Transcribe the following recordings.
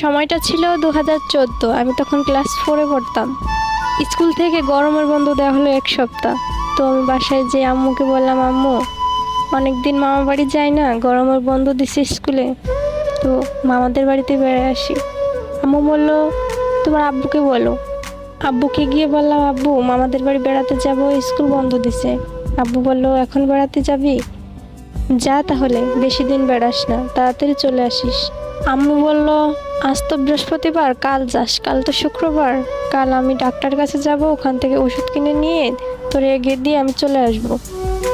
সময়টা ছিল 2014। আমি তখন ক্লাস 4-এ পড়তাম। স্কুল থেকে গরমের বন্ধ দেওয়া হলো 1 সপ্তাহ। তো আমি বাসায় যেয়ে আম্মুকে বললাম, আম্মু অনেকদিন মামা বাড়ি যাই না, গরমের বন্ধ দিছে স্কুলে, তো মামাদের বাড়িতে বেড়ে আসি। আম্মু বলল, তোমার আব্বুকে বলো। আব্বুকে গিয়ে বললাম, আব্বু মামাদের বাড়ি বেড়াতে যাব, স্কুল বন্ধ দিছে। আব্বু বলল, এখন বেড়াতে যাবি? যা তাহলে, বেশি দিন বেড়াস না, তাড়াতাড়ি চলে আসিস। আম্মু বলল, আজ তো বৃহস্পতিবার, কাল যাস, কাল তো শুক্রবার, কাল আমি ডাক্তার কাছে যাব, ওখান থেকে ওষুধ কিনে নিয়ে তোর এগিয়ে দিয়ে আমি চলে আসব।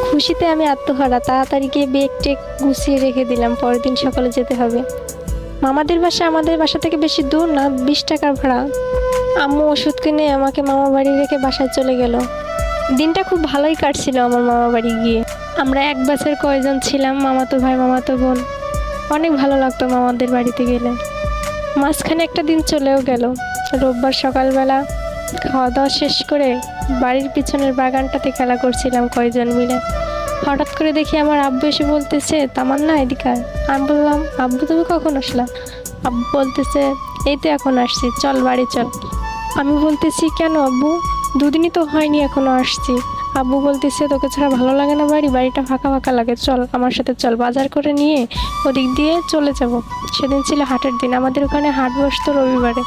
খুশিতে আমি আত্মহারা, তাড়াতাড়ি গিয়ে বেগ টেক গুছিয়ে রেখে দিলাম, পরের দিন সকালে যেতে হবে। মামাদের বাসা আমাদের বাসা থেকে বেশি দূর না, 20 টাকার ভাড়া। আম্মু ওষুধ কিনে আমাকে মামা বাড়ি রেখে বাসায় চলে গেল। দিনটা খুব ভালোই কাটছিল আমার মামা বাড়ি গিয়ে। আমরা এক ব্যাচের কয়জন ছিলাম, মামাতো ভাই মামাতো বোন। অনেক ভালো লাগতো মামাদের বাড়িতে গেলে। মাঝখানে একটা দিন চলেও গেল। রোববার সকালবেলা খাওয়া দাওয়া শেষ করে বাড়ির পিছনের বাগানটাতে খেলা করছিলাম কয়জন মিলে। হঠাৎ করে দেখি আমার আব্বু এসে বলতেছে, তামান্না এদিকে আয়। আমি বললাম, আব্বু তুমি কখন আসলা? আব্বু বলতেছে, এই তো এখন আসছি, চল বাড়ি চল। আমি বলতেছি, কেন আব্বু? 2 দিনই তো হয়নি, এখনো আসছি। আব্বু বলতেছে, তোকে ছাড়া ভালো লাগে না বাড়িটা ফাঁকা ফাঁকা লাগে, চল আমার সাথে চল, বাজার করে নিয়ে ওদিক দিয়ে চলে যাব। সেদিন ছিল হাটের দিন, আমাদের ওখানে হাট বসতো রবিবারে।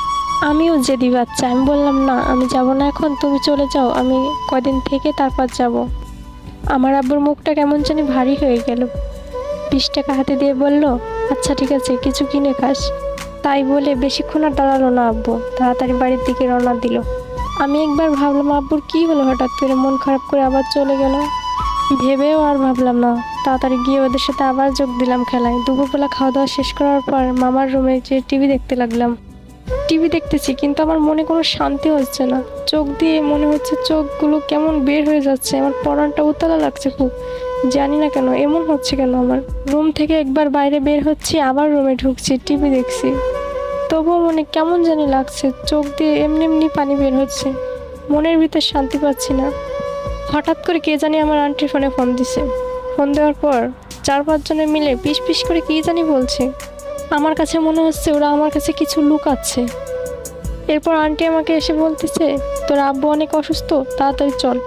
আমিও জেদি বাচ্চা, আমি বললাম, না আমি যাব না এখন, তুমি চলে যাও, আমি কদিন থেকে তারপর যাব। আমার আব্বুর মুখটা কেমন জানি ভারী হয়ে গেল। 20 টাকা হাতে দিয়ে বলল, আচ্ছা ঠিক আছে, কিছু কিনে খাস। তাই বলে বেশিক্ষণ আর দাঁড়ালো না আব্বু, তাড়াতাড়ি বাড়ির দিকে রওনা দিল। আমি একবার ভাবলাম আব্বুর কি হলো, হঠাৎ করে মন খারাপ করে আবার চলে গেল। ভেবেও আর ভাবলাম না, তাড়াতাড়ি গিয়ে ওদের সাথে আবার যোগ দিলাম খেলায়। দুপুরবেলা খাওয়া দাওয়া শেষ করার পর মামার রুমে যেয়ে টিভি দেখতে লাগলাম। টিভি দেখতেছি, কিন্তু আমার মনে কোনো শান্তি হচ্ছে না। চোখ দিয়ে মনে হচ্ছে চোখগুলো কেমন বের হয়ে যাচ্ছে, আমার পরানটা উতলা লাগছে খুব। জানি না কেন এমন হচ্ছে কেন। আমার রুম থেকে একবার বাইরে বের হচ্ছি, আবার রুমে ঢুকছি, টিভি দেখছি, তবুও মনে কেমন জানি লাগছে, চোখ দিয়ে এমনি এমনি পানি বের হচ্ছে, মনের ভিতর শান্তি পাচ্ছি না। হঠাৎ করে কে জানি আমার আন্টির ফোনে ফোন দিছে। ফোন দেওয়ার পর 4-5 জনে মিলে পিস পিস করে কী জানি বলছে। আমার কাছে মনে হচ্ছে ওরা আমার কাছে কিছু লুকাচ্ছে। এরপর আন্টি আমাকে এসে বলতেছে, তোর আব্বু অনেক অসুস্থ, তাড়াতাড়ি চল,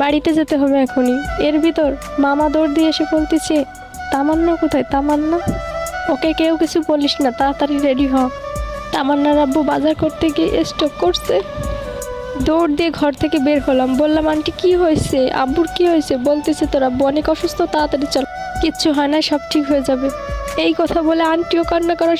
বাড়িতে যেতে হবে এখনই। এর ভিতর মামা দৌড় দিয়ে এসে বলতেছে, তামান্না কোথায়? তামান্না, ওকে কেউ কিছু বলিস না, তাড়াতাড়ি রেডি হ, তামান্নার আব্বু বাজার করতে গিয়ে স্ট্রোক করছে। দৌড় দিয়ে ঘর থেকে বের হলাম। বললাম, আন্টি কি হয়েছে? আব্বুর কি হয়েছে? বলতেছে, তোর আব্বু অনেক অসুস্থ, তাড়াতাড়ি চল, কিচ্ছু হয় না, সব ঠিক হয়ে যাবে। এই কথা বলে আন্টিও কান্না করা